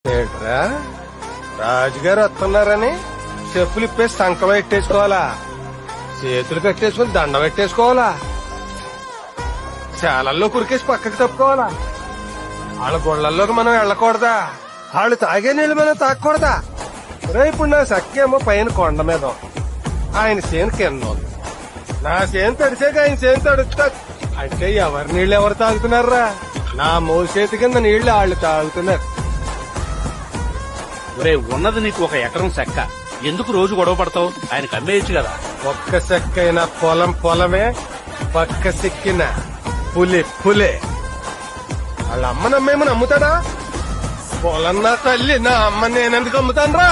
ఏంట్రా రాజుగారు వస్తున్నారని చెప్పులు ఇప్పేసి సంకలో ఎట్టేసుకోవాలా, చేతులు కట్టేసుకుని దండ పెట్టేసుకోవాలా, శాలల్లో కురికేసి పక్కకి తప్పుకోవాలా? వాళ్ళ గొళ్ళల్లోకి మనం వెళ్ళకూడదా? వాళ్ళు తాగే నీళ్ళు మనం తాగకూడదా? ఇప్పుడు నా సఖ్యేమో పైన కొండ మీద ఉంది, ఆయన చేను కింద ఉంది. నా చేను తడిసాక ఆయన చేను తడుస్తా అంటే ఎవరి నీళ్ళు ఎవరు తాగుతున్నారా? నా మోసేతి కింద నీళ్లు వాళ్ళు తాగుతున్నారు. ఒరే, ఉన్నది నీకు 1 ఎకరం చెక్క, ఎందుకు రోజు గొడవ పడతావు? ఆయనకు అమ్మేయచ్చు కదా. ఒక్క సెక్కైన పొలం పొలమే, పక్క సెక్కిన పులి పులే. వాళ్ళ అమ్మ నమ్మేమని అమ్ముతాడా? పొలం నా తల్లి, నా అమ్మ నేనెందుకు అమ్ముతాను రా?